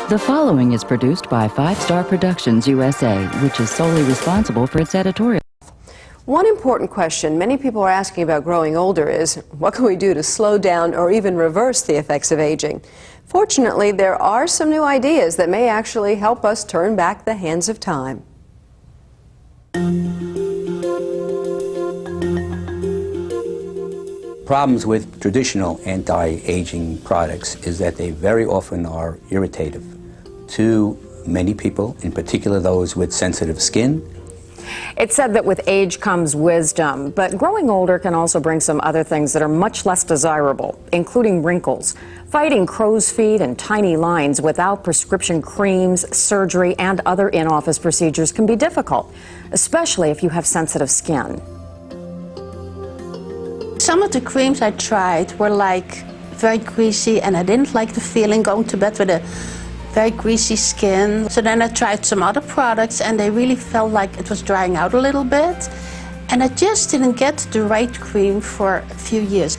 The following is produced by 5 Star Productions USA, which is solely responsible for its editorial. One important question many people are asking about growing older is, what can we do to slow down or even reverse the effects of aging? Fortunately, there are some new ideas that may actually help us turn back the hands of time. Problems with traditional anti-aging products is that they very often are irritative to many people, in particular those with sensitive skin. It's said that with age comes wisdom, but growing older can also bring some other things that are much less desirable, including wrinkles. Fighting crow's feet and tiny lines without prescription creams, surgery, and other in-office procedures can be difficult, especially if you have sensitive skin. Some of the creams I tried were like very greasy, and I didn't like the feeling going to bed with a very greasy skin. So then I tried some other products and they really felt like it was drying out a little bit. And I just didn't get the right cream for a few years.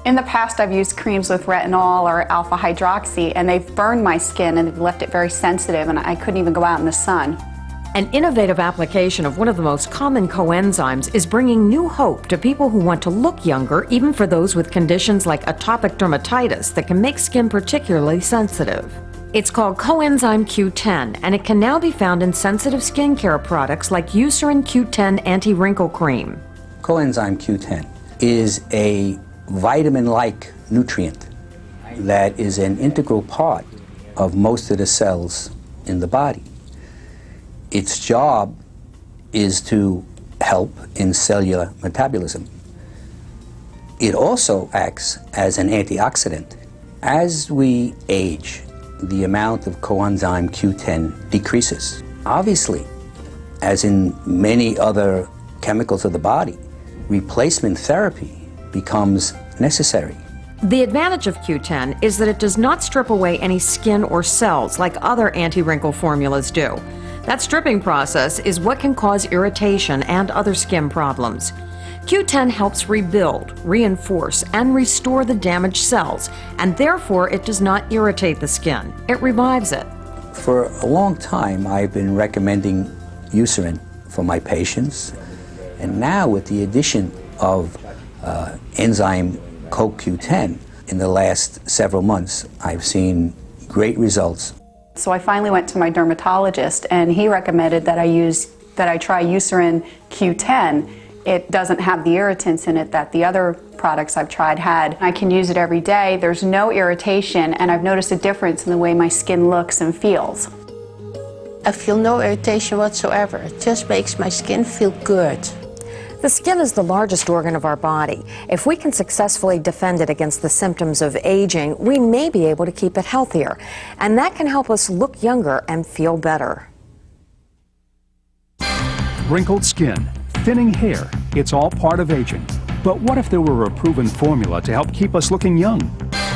In the past, I've used creams with retinol or alpha hydroxy, and they've burned my skin and they've left it very sensitive, and I couldn't even go out in the sun. An innovative application of one of the most common coenzymes is bringing new hope to people who want to look younger, even for those with conditions like atopic dermatitis that can make skin particularly sensitive. It's called Coenzyme Q10, and it can now be found in sensitive skincare products like Userin Q10 anti-wrinkle cream. Coenzyme Q10 is a vitamin-like nutrient that is an integral part of most of the cells in the body. Its job is to help in cellular metabolism. It also acts as an antioxidant. As we age, the amount of coenzyme Q10 decreases. Obviously, as in many other chemicals of the body, replacement therapy becomes necessary. The advantage of Q10 is that it does not strip away any skin or cells like other anti-wrinkle formulas do. That stripping process is what can cause irritation and other skin problems. Q10 helps rebuild, reinforce, and restore the damaged cells, and therefore it does not irritate the skin. It revives it. For a long time, I've been recommending Userin for my patients, and now with the addition of enzyme CoQ10 in the last several months, I've seen great results. So I finally went to my dermatologist, and he recommended that I try Userin Q10. It doesn't have the irritants in it that the other products I've tried had. I can use it every day. There's no irritation, and I've noticed a difference in the way my skin looks and feels. I feel no irritation whatsoever. It just makes my skin feel good. The skin is the largest organ of our body. If we can successfully defend it against the symptoms of aging, we may be able to keep it healthier. And that can help us look younger and feel better. Wrinkled skin, thinning hair, it's all part of aging. But what if there were a proven formula to help keep us looking young?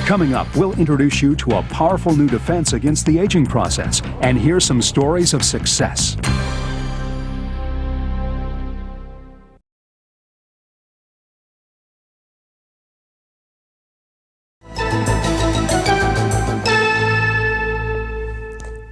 Coming up, we'll introduce you to a powerful new defense against the aging process and hear some stories of success.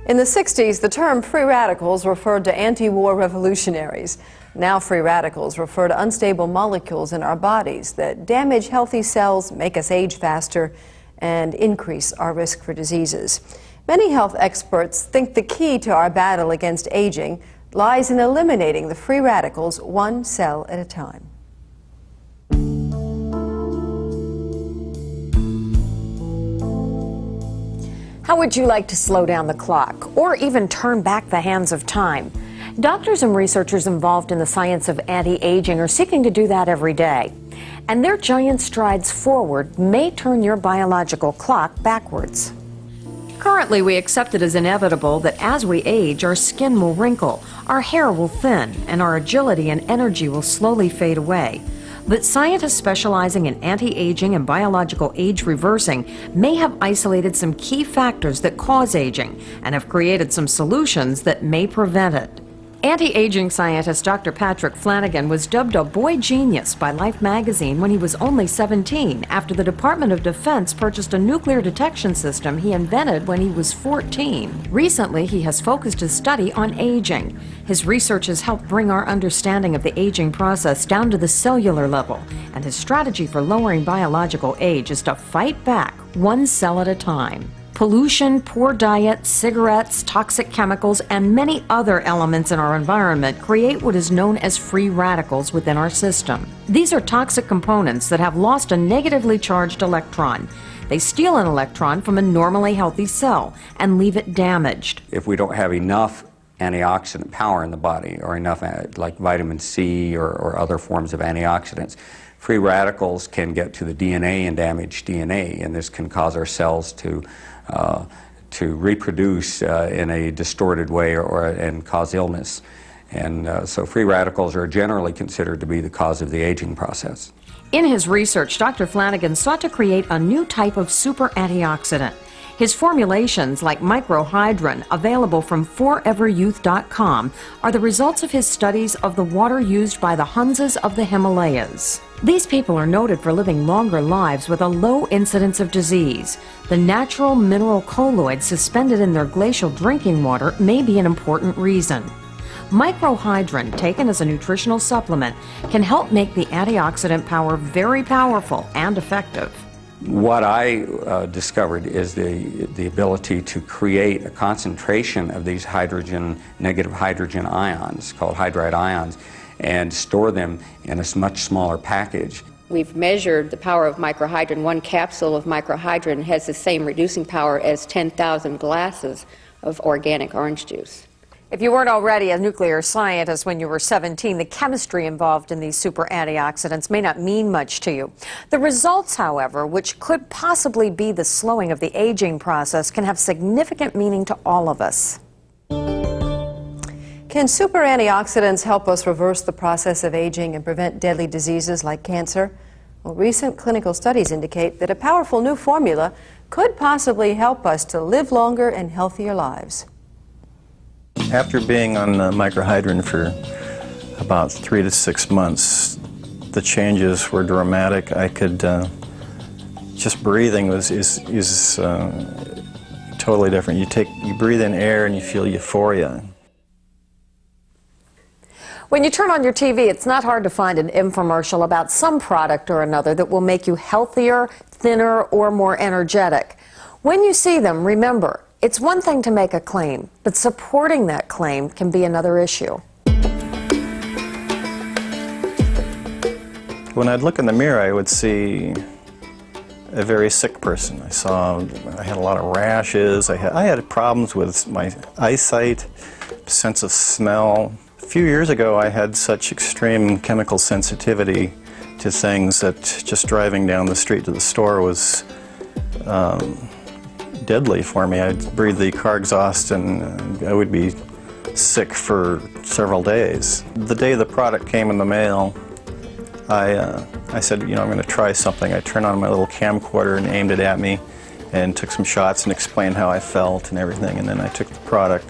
In the 60s, the term free radicals referred to anti-war revolutionaries. Now free radicals refer to unstable molecules in our bodies that damage healthy cells, make us age faster, and increase our risk for diseases. Many health experts think the key to our battle against aging lies in eliminating the free radicals one cell at a time. How would you like to slow down the clock, or even turn back the hands of time? Doctors and researchers involved in the science of anti-aging are seeking to do that every day. And their giant strides forward may turn your biological clock backwards. Currently, we accept it as inevitable that as we age, our skin will wrinkle, our hair will thin, and our agility and energy will slowly fade away. But scientists specializing in anti-aging and biological age reversing may have isolated some key factors that cause aging and have created some solutions that may prevent it. Anti-aging scientist Dr. Patrick Flanagan was dubbed a boy genius by Life magazine when he was only 17 after the Department of Defense purchased a nuclear detection system he invented when he was 14. Recently, he has focused his study on aging. His research has helped bring our understanding of the aging process down to the cellular level, and his strategy for lowering biological age is to fight back one cell at a time. Pollution, poor diet, cigarettes, toxic chemicals, and many other elements in our environment create what is known as free radicals within our system. These are toxic components that have lost a negatively charged electron. They steal an electron from a normally healthy cell and leave it damaged. If we don't have enough antioxidant power in the body, or enough like vitamin C or other forms of antioxidants, free radicals can get to the DNA and damage DNA, and this can cause our cells to reproduce in a distorted way and cause illness. And so free radicals are generally considered to be the cause of the aging process. In his research, Dr. Flanagan sought to create a new type of super antioxidant. His formulations, like microhydrin, available from foreveryouth.com, are the results of his studies of the water used by the Hunzas of the Himalayas. These people are noted for living longer lives with a low incidence of disease. The natural mineral colloids suspended in their glacial drinking water may be an important reason. Microhydrin, taken as a nutritional supplement, can help make the antioxidant power very powerful and effective. What I discovered is the ability to create a concentration of these negative hydrogen ions, called hydride ions, and store them in a much smaller package. We've measured the power of microhydrin. One capsule of microhydrin has the same reducing power as 10,000 glasses of organic orange juice. If you weren't already a nuclear scientist when you were 17, the chemistry involved in these super antioxidants may not mean much to you. The results, however, which could possibly be the slowing of the aging process, can have significant meaning to all of us. Can super antioxidants help us reverse the process of aging and prevent deadly diseases like cancer? Well, recent clinical studies indicate that a powerful new formula could possibly help us to live longer and healthier lives. After being on microhydrin for about 3 to 6 months, the changes were dramatic. I could, just breathing is totally different. You breathe in air and you feel euphoria. When you turn on your TV, it's not hard to find an infomercial about some product or another that will make you healthier, thinner, or more energetic. When you see them, remember, it's one thing to make a claim, but supporting that claim can be another issue. When I'd look in the mirror, I would see a very sick person. I had a lot of rashes. I had problems with my eyesight, sense of smell. A few years ago, I had such extreme chemical sensitivity to things that just driving down the street to the store was deadly for me. I'd breathe the car exhaust and I would be sick for several days. The day the product came in the mail, I said, I'm going to try something. I turned on my little camcorder and aimed it at me and took some shots and explained how I felt and everything, and then I took the product.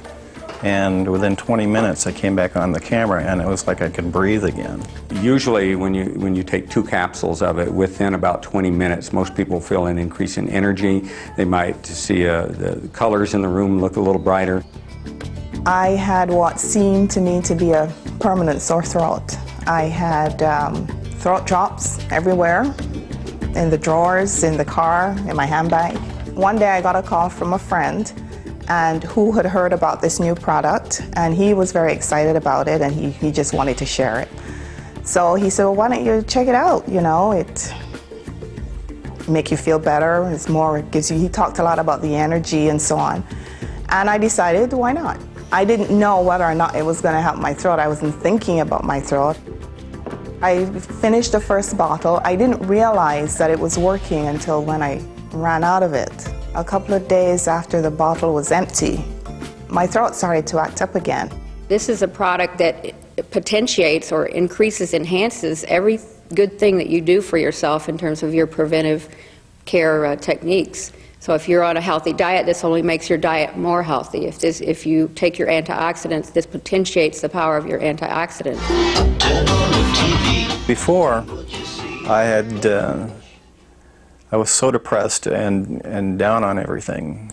And within 20 minutes, I came back on the camera, and it was like I could breathe again. Usually, when you take 2 capsules of it, within about 20 minutes, most people feel an increase in energy. They might see the colors in the room look a little brighter. I had what seemed to me to be a permanent sore throat. I had throat drops everywhere, in the drawers, in the car, in my handbag. One day, I got a call from a friend and who had heard about this new product, and he was very excited about it, and he just wanted to share it. So he said, well, why don't you check it out? It make you feel better. It's more, it gives you, he talked a lot about the energy and so on. And I decided, why not? I didn't know whether or not it was going to help my throat. I wasn't thinking about my throat. I finished the first bottle. I didn't realize that it was working until when I ran out of it. A couple of days after the bottle was empty, my throat started to act up again. This is a product that potentiates or enhances every good thing that you do for yourself in terms of your preventive care techniques. So if you're on a healthy diet, this only makes your diet more healthy. If you take your antioxidants, this potentiates the power of your antioxidants. Before, I was so depressed and down on everything.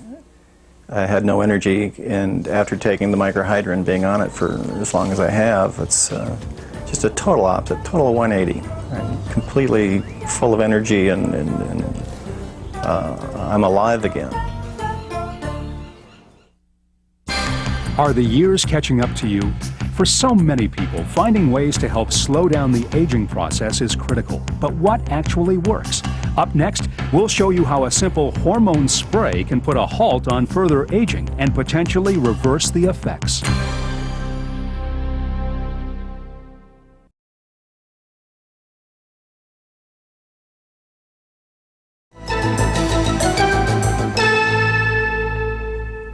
I had no energy, and after taking the microhydrin, being on it for as long as I have, it's just a total opposite, total 180. I'm completely full of energy, and I'm alive again. Are the years catching up to you? For so many people, finding ways to help slow down the aging process is critical. But what actually works? Up next, we'll show you how a simple hormone spray can put a halt on further aging and potentially reverse the effects.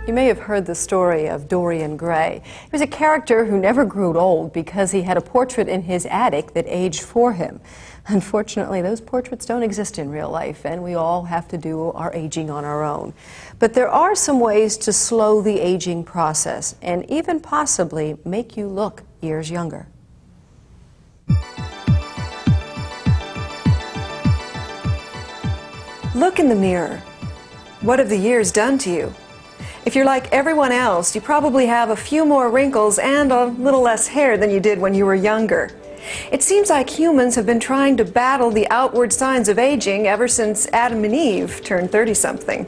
You may have heard the story of Dorian Gray. He was a character who never grew old because he had a portrait in his attic that aged for him. Unfortunately, those portraits don't exist in real life, and we all have to do our aging on our own. But there are some ways to slow the aging process and even possibly make you look years younger. Look in the mirror. What have the years done to you? If you're like everyone else, you probably have a few more wrinkles and a little less hair than you did when you were younger. It seems like humans have been trying to battle the outward signs of aging ever since Adam and Eve turned 30-something.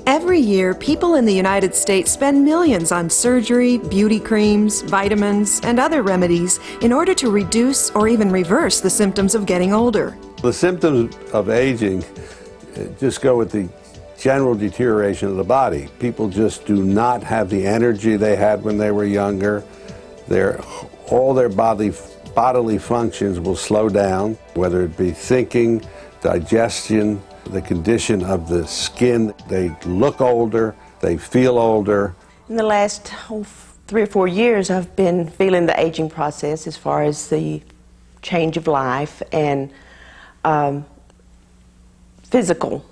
Every year, people in the United States spend millions on surgery, beauty creams, vitamins, and other remedies in order to reduce or even reverse the symptoms of getting older. The symptoms of aging just go with the general deterioration of the body. People just do not have the energy they had when they were younger. All their bodily functions will slow down, whether it be thinking, digestion, the condition of the skin. They look older, they feel older. In the last 3 or 4 years, I've been feeling the aging process as far as the change of life and physical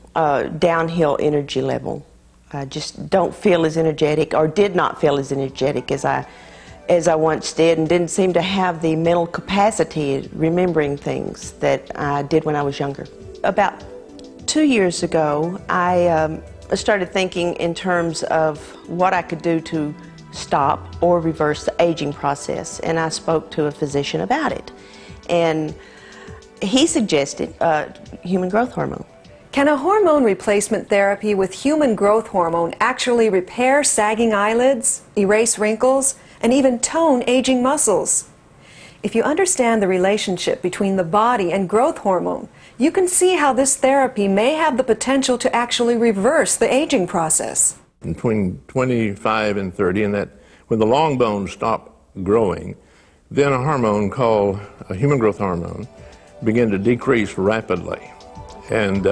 downhill energy level. I just don't feel as energetic, or did not feel as energetic as I once did, and didn't seem to have the mental capacity remembering things that I did when I was younger. About 2 years ago, I started thinking in terms of what I could do to stop or reverse the aging process, and I spoke to a physician about it. And he suggested human growth hormone. Can a hormone replacement therapy with human growth hormone actually repair sagging eyelids, erase wrinkles, and even tone aging muscles? If you understand the relationship between the body and growth hormone, you can see how this therapy may have the potential to actually reverse the aging process. Between 25 and 30, and that when the long bones stop growing, then a hormone called a human growth hormone begin to decrease rapidly. And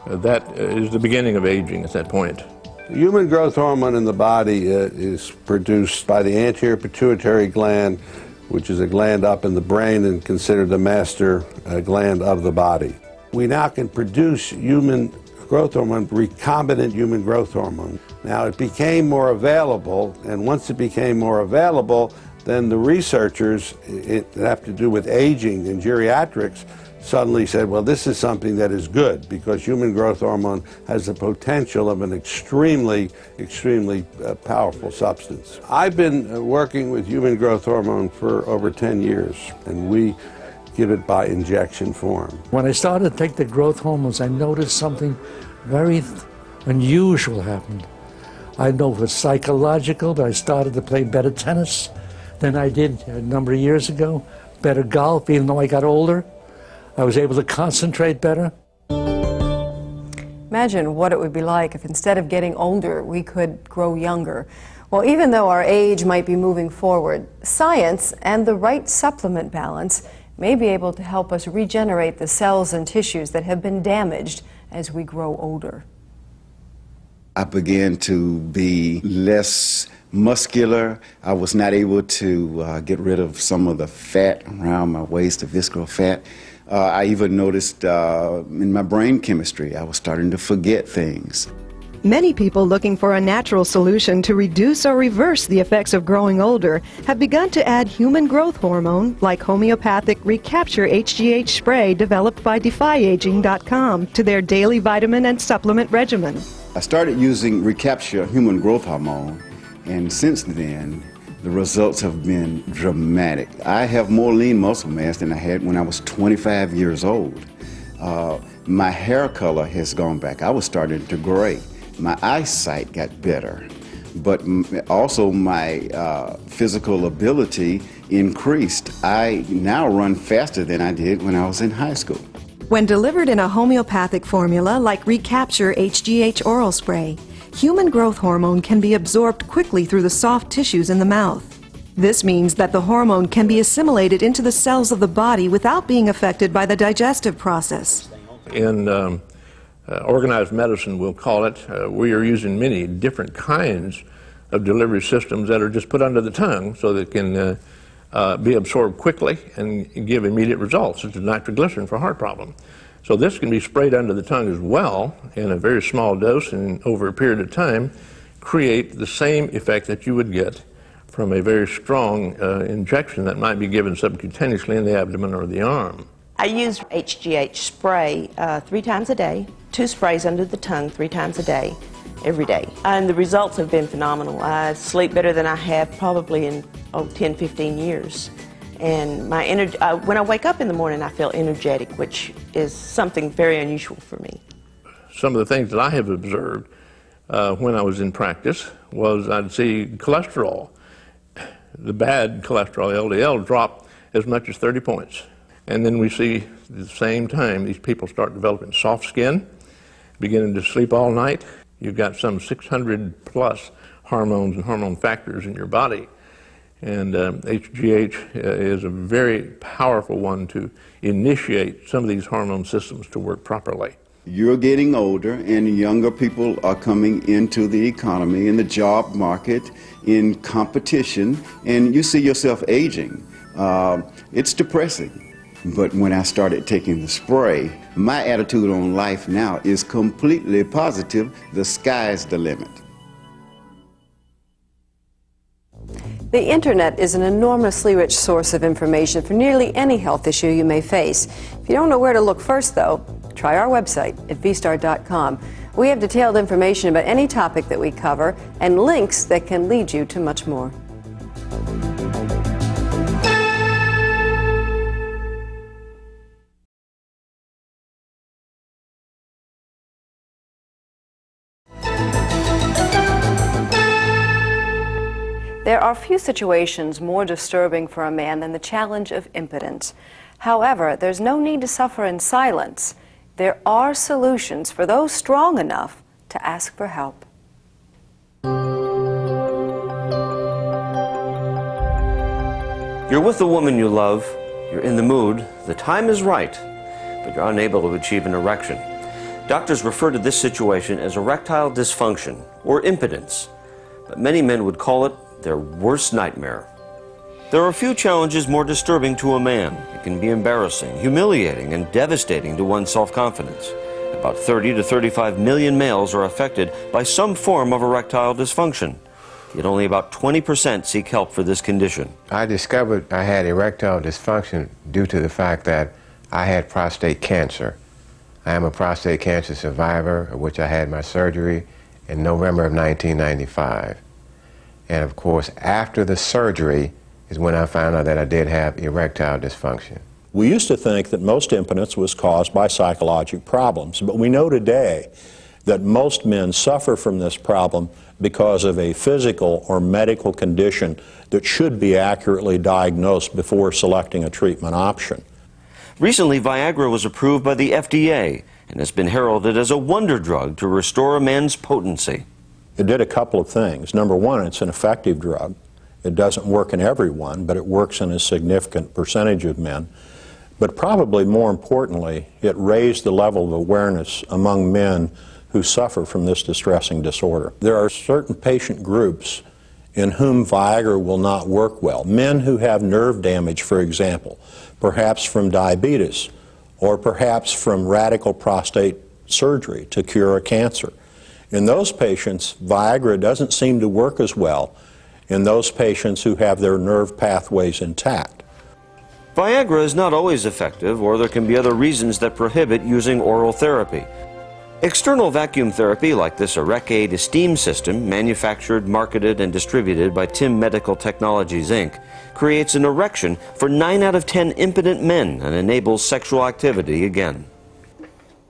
that is the beginning of aging at that point. Human growth hormone in the body is produced by the anterior pituitary gland, which is a gland up in the brain and considered the master gland of the body. We now can produce human growth hormone, recombinant human growth hormone. Now it became more available, and once it became more available, then the researchers that have to do with aging and geriatrics suddenly said, well, this is something that is good because human growth hormone has the potential of an extremely powerful substance. I've been working with human growth hormone for over 10 years, and we give it by injection form. When I started to take the growth hormones, I noticed something very unusual happened. I don't know if it's psychological, but I started to play better tennis than I did a number of years ago, better golf, even though I got older. I was able to concentrate better. Imagine what it would be like if instead of getting older, we could grow younger. Well, even though our age might be moving forward, science and the right supplement balance may be able to help us regenerate the cells and tissues that have been damaged as we grow older. I began to be less muscular. I was not able to get rid of some of the fat around my waist, the visceral fat. I even noticed in my brain chemistry, I was starting to forget things. Many people looking for a natural solution to reduce or reverse the effects of growing older have begun to add human growth hormone, like homeopathic Recapture HGH spray developed by DefyAging.com, to their daily vitamin and supplement regimen. I started using Recapture human growth hormone, and since then, the results have been dramatic. I have more lean muscle mass than I had when I was 25 years old. My hair color has gone back. I was starting to gray. My eyesight got better, but also my physical ability increased. I now run faster than I did when I was in high school. When delivered in a homeopathic formula like Recapture HGH oral spray, human growth hormone can be absorbed quickly through the soft tissues in the mouth. This means that the hormone can be assimilated into the cells of the body without being affected by the digestive process. In organized medicine, we'll call it, we are using many different kinds of delivery systems that are just put under the tongue so that it can be absorbed quickly and give immediate results, such as nitroglycerin for heart problem. So this can be sprayed under the tongue as well in a very small dose, and over a period of time create the same effect that you would get from a very strong injection that might be given subcutaneously in the abdomen or the arm. I use HGH spray 3 times a day, 2 sprays under the tongue 3 times a day, every day. And the results have been phenomenal. I sleep better than I have probably in 10, 15 years. And my energy, when I wake up in the morning, I feel energetic, which is something very unusual for me. Some of the things that I have observed when I was in practice was I'd see cholesterol, the bad cholesterol, LDL, drop as much as 30 points. And then we see at the same time these people start developing soft skin, beginning to sleep all night. You've got some 600 plus hormones and hormone factors in your body. And HGH is a very powerful one to initiate some of these hormone systems to work properly. You're getting older, and younger people are coming into the economy, in the job market, in competition, and you see yourself aging. It's depressing. But when I started taking the spray, my attitude on life now is completely positive. The sky's the limit. The internet is an enormously rich source of information for nearly any health issue you may face. If you don't know where to look first, though, try our website at vstar.com. We have detailed information about any topic that we cover and links that can lead you to much more. There are few situations more disturbing for a man than the challenge of impotence. However, there's no need to suffer in silence. There are solutions for those strong enough to ask for help. You're with the woman you love, you're in the mood, the time is right, but you're unable to achieve an erection. Doctors refer to this situation as erectile dysfunction or impotence, but many men would call it their worst nightmare. There are few challenges more disturbing to a man. It can be embarrassing, humiliating, and devastating to one's self-confidence. About 30 to 35 million males are affected by some form of erectile dysfunction. Yet only about 20% seek help for this condition. I discovered I had erectile dysfunction due to the fact that I had prostate cancer. I am a prostate cancer survivor, of which I had my surgery in November of 1995. And of course, after the surgery is when I found out that I did have erectile dysfunction. We used to think that most impotence was caused by psychological problems, but we know today that most men suffer from this problem because of a physical or medical condition that should be accurately diagnosed before selecting a treatment option. Recently, Viagra was approved by the FDA and has been heralded as a wonder drug to restore a man's potency. It did a couple of things. Number one, it's an effective drug. It doesn't work in everyone, but it works in a significant percentage of men. But probably more importantly, it raised the level of awareness among men who suffer from this distressing disorder. There are certain patient groups in whom Viagra will not work well. Men who have nerve damage, for example, perhaps from diabetes, or perhaps from radical prostate surgery to cure a cancer. In those patients, Viagra doesn't seem to work as well in those patients who have their nerve pathways intact. Viagra is not always effective, or there can be other reasons that prohibit using oral therapy. External vacuum therapy, like this Recapture steam system, manufactured, marketed, and distributed by Tim Medical Technologies, Inc., creates an erection for 9 out of 10 impotent men and enables sexual activity again.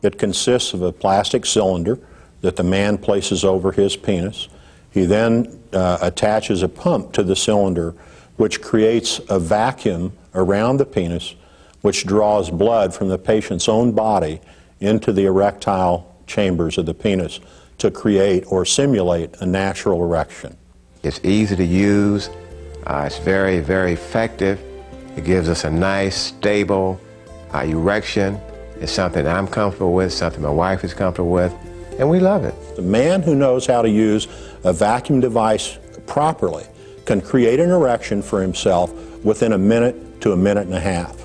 It consists of a plastic cylinder that the man places over his penis. He then attaches a pump to the cylinder, which creates a vacuum around the penis, which draws blood from the patient's own body into the erectile chambers of the penis to create or simulate a natural erection. It's easy to use. It's very, very effective. It gives us a nice, stable erection. It's something I'm comfortable with, something my wife is comfortable with, and we love it. The man who knows how to use a vacuum device properly can create an erection for himself within a minute to a minute and a half.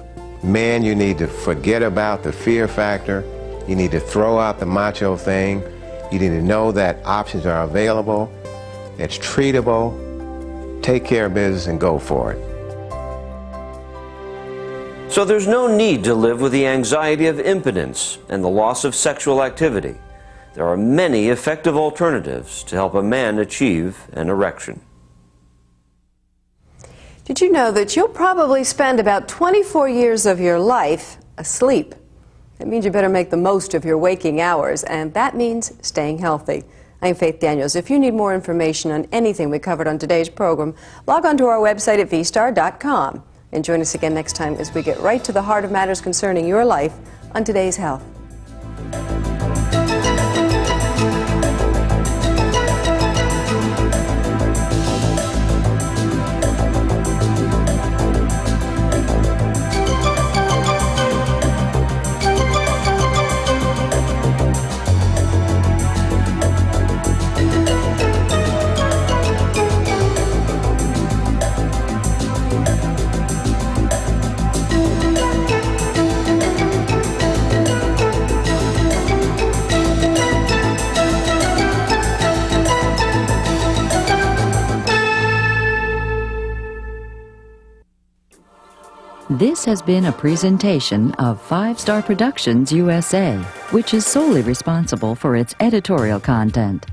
Man, you need to forget about the fear factor. You need to throw out the macho thing. You need to know that options are available. It's treatable. Take care of business and go for it. So there's no need to live with the anxiety of impotence and the loss of sexual activity. There are many effective alternatives to help a man achieve an erection. Did you know that you'll probably spend about 24 years of your life asleep? That means you better make the most of your waking hours, and that means staying healthy. I'm Faith Daniels. If you need more information on anything we covered on today's program, log on to our website at vstar.com. And join us again next time as we get right to the heart of matters concerning your life on Today's Health. This has been a presentation of 5 Star Productions USA, which is solely responsible for its editorial content.